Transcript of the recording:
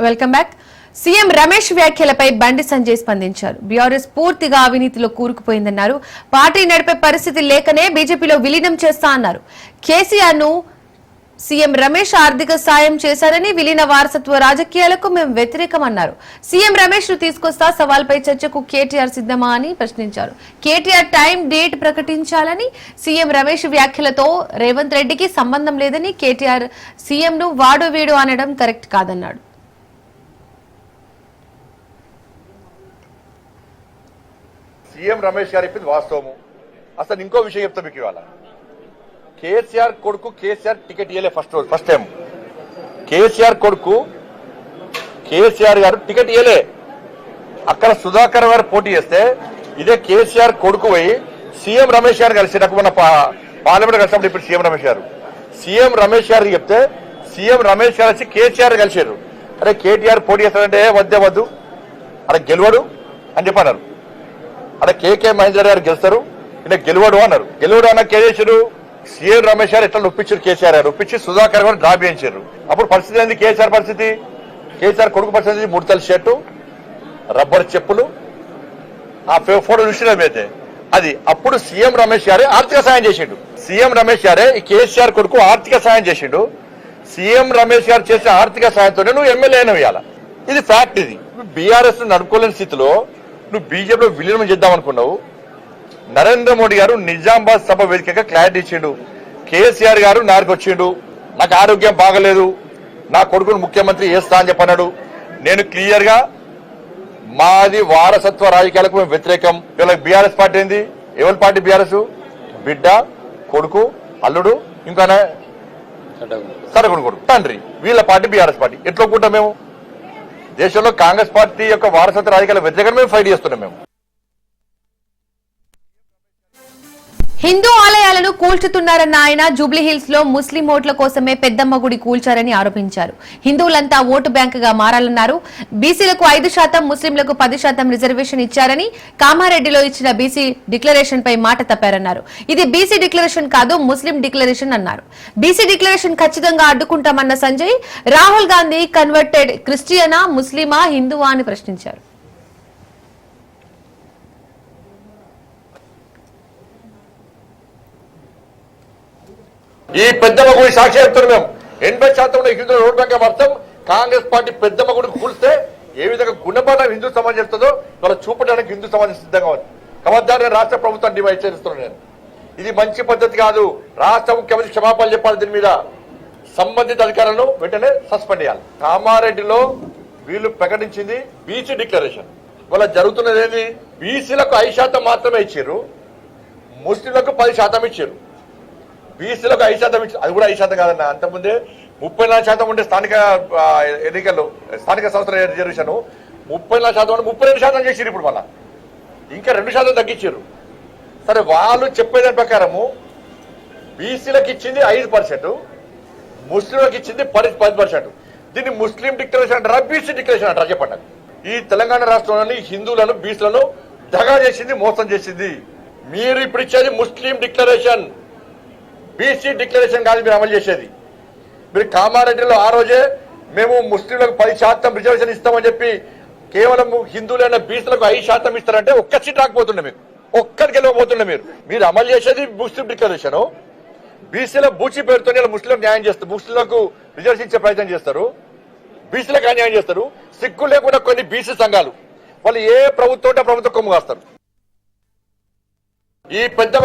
Welcome back. CM Ramesh వ్యాఖ్యలపై బండి సంజయ్ స్పందించారు. BRS పూర్తిగా అవినీతిలో కూరుకుపోయిందన్నారు. పార్టీ నడిపే పరిస్థితి లేకనే బీజేపీలో విలీనం చేస్తా అన్నారు. కేసీఆర్ ను సీఎం రమేష్ ఆర్థిక సాయం చేశారని, విలీన వారసత్వ రాజకీయాలకు మేము వ్యతిరేకమన్నారు. సీఎం రమేష్ ను తీసుకొస్తా సవాల్పై చర్చకు కేటీఆర్ సిద్ధమా అని ప్రశ్నించారు. కేటీఆర్ టైం డేట్ ప్రకటించాలని, సీఎం రమేష్ వ్యాఖ్యలతో రేవంత్ రెడ్డికి సంబంధం లేదని, కేటీఆర్ సీఎం ను వాడు వీడు అనడం కరెక్ట్ కాదన్నాడు. సీఎం రమేష్ గారు చెప్పింది వాస్తవము. అసలు ఇంకో విషయం చెప్తా మీకు ఇవాళ. కేసీఆర్ కొడుకు కేసీఆర్ టికెట్ ఇవ్వలే ఫస్ట్ టైం. కేసీఆర్ కొడుకు కేసీఆర్ గారు టికెట్ ఇవ్వలే. అక్కడ సుధాకర్ గారు పోటీ చేస్తే ఇదే కేసీఆర్ కొడుకు పోయి సీఎం రమేష్ గారు కలిసి మన పార్లమెంట్ కలిసినప్పుడు ఇప్పుడు సీఎం రమేష్ గారికి చెప్తే సీఎం రమేష్ గారు వచ్చి కేసీఆర్ కలిసారు. అరే కేటీఆర్ పోటీ చేస్తారంటే వద్దు అక్కడ గెలవడు అని చెప్పన్నారు. అక్కడ కేకే మహేందర్ గారు గెలుస్తారు, ఈయన గెలవడు అన్నారు. గెలవడు అన్న కేసీఆర్ సీఎం రమేష్ గారు ఎట్లా ఒప్పించారు, కేసీఆర్ గారు ఒప్పించి సుధాకర్ గారు డ్రాప్ చేయించారు. అప్పుడు పరిస్థితి ఏంది? కేసీఆర్ పరిస్థితి, కేసీఆర్ కొడుకు పరిస్థితి 3 తల షర్టు, రబ్బర్ చెప్పులు, ఆ ఫోటో చూసినాం అయితే అది. అప్పుడు సీఎం రమేష్ గారే ఆర్థిక సాయం చేసిండు. సీఎం రమేష్ గారే ఈ కేసీఆర్ కొడుకు ఆర్థిక సాయం చేసిండు. సీఎం రమేష్ గారు చేసిన ఆర్థిక సాయంతోనే నువ్వు ఎమ్మెల్యే అయినవు. ఇవాళ ఇది ఫ్యాక్ట్. ఇది బీఆర్ఎస్ నడుపుకోలేని స్థితిలో నువ్వు బీజేపీలో విలీనం చేద్దాం అనుకున్నావు. నరేంద్ర మోడీ గారు నిజామాబాద్ సభ వేదికగా క్లారిటీ ఇచ్చిండు. కేసీఆర్ గారు నాకు వచ్చిండు, నాకు ఆరోగ్యం బాగలేదు, నా కొడుకును ముఖ్యమంత్రి చేస్తా అని చెప్పన్నాడు. నేను క్లియర్ గా మాది వారసత్వ రాజకీయాలకు మేము వ్యతిరేకం. వీళ్ళకి బీఆర్ఎస్ పార్టీ ఏంది? ఎవరి పార్టీ బీఆర్ఎస్? బిడ్డ, కొడుకు, అల్లుడు, ఇంకా సరకుడు కొడుకు, తండ్రి, వీళ్ళ పార్టీ బీఆర్ఎస్ పార్టీ. ఎట్లా ఒప్పుకుంటాం మేము? దేశంలో కాంగ్రెస్ పార్టీ యొక్క వారసత్వ రాజకీయాల వ్యతిరేకంగా మేము ఫైట్ చేస్తున్నాం. మేము హిందూ ఆలయాలను కూల్చుతున్నారన్న ఆయన జూబ్లీహిల్స్ లో ముస్లిం ఓట్ల కోసమే పెద్దమ్మ గుడి కూల్చారని ఆరోపించారు. హిందువులంతా ఓటు బ్యాంకుగా మారాలన్నారు. బీసీలకు 5%, ముస్లింలకు 10% రిజర్వేషన్ ఇచ్చారని, కామారెడ్డిలో ఇచ్చిన బీసీ డిక్లరేషన్ పై మాట తప్పారన్నారు. ఇది బీసీ డిక్లరేషన్ కాదు, ముస్లిం డిక్లరేషన్ అన్నారు. బీసీ డిక్లరేషన్ ఖచ్చితంగా అడ్డుకుంటామన్న సంజయ్, రాహుల్ గాంధీ కన్వర్టెడ్ క్రిస్టియనా, ముస్లిమా, హిందువా అని ప్రశ్నించారు. ఈ పెద్దమ్మ గుడి సాక్షి చెప్తున్నాం. మేము 80% హిందువుల ఓటు బ్యాంక్ మార్చాం. కాంగ్రెస్ పార్టీ పెద్దమ్మ గుడి కూల్స్తే ఏ విధంగా గుణపాఠం హిందూ సమాజం చెప్తుందో వాళ్ళ చూపడానికి హిందూ సమాజం సిద్ధంగా ఉంది. కాబట్టి రాష్ట్ర ప్రభుత్వం డిమాండ్ చేస్తున్నాను నేను. ఇది మంచి పద్ధతి కాదు. రాష్ట్ర ముఖ్యమంత్రి క్షమాపణలు చెప్పాలి. దీని మీద సంబంధిత అధికారులను వెంటనే సస్పెండ్ చేయాలి. కామారెడ్డిలో వీళ్ళు ప్రకటించింది బీసీ డిక్లరేషన్. వాళ్ళ జరుగుతున్నది ఏంటి? బీసీలకు 5% మాత్రమే ఇచ్చారు, ముస్లింలకు 10% ఇచ్చారు. బీసీలకు 5% ఇచ్చారు. అది కూడా 5% కాదన్న. అంతకుముందే 34% ఉండే స్థానిక ఎన్నికల్లో స్థానిక సంస్థల రిజర్వేషన్ 34% ఉంటే 32% చేసారు. ఇప్పుడు మళ్ళా ఇంకా 2% తగ్గించారు. సరే, వాళ్ళు చెప్పేదాని ప్రకారము బీసీలకు ఇచ్చింది 5%, ముస్లింలకు ఇచ్చింది 10%. దీన్ని ముస్లిం డిక్లరేషన్ అంటారా, బీసీ డిక్లరేషన్ అంటారా చెప్పండి. ఈ తెలంగాణ రాష్ట్రంలోని హిందువులను, బీసీలను దగా చేసింది, మోసం చేసింది. మీరు ఇప్పుడు ఇచ్చేది ముస్లిం డిక్లరేషన్, బీసీ డిక్లరేషన్ కాదు మీరు అమలు చేసేది. మీరు కామారెడ్డిలో ఆ రోజే మేము ముస్లింలకు 10% రిజర్వేషన్ ఇస్తామని చెప్పి కేవలం హిందువులైన బీసీలకు 5% ఇస్తారంటే ఒక్క సీట్ రాకపోతుండే, మీకు ఒక్కరికి వెళ్ళకపోతుండే. మీరు అమలు చేసేది ముస్లిం డిక్లరేషన్. బీసీల బూచి పేరుతో ముస్లింలకు న్యాయం చేస్తారు, ముస్లింలకు రిజర్వేషన్ ఇచ్చే ప్రయత్నం చేస్తారు, బీసీలకు అన్యాయం చేస్తారు. సిగ్గు లేకుండా కొన్ని బీసీ సంఘాలు వాళ్ళు ఏ ప్రభుత్వం ఉంటే ప్రభుత్వం కొమ్ము కాస్తారు. ఈ పెద్ద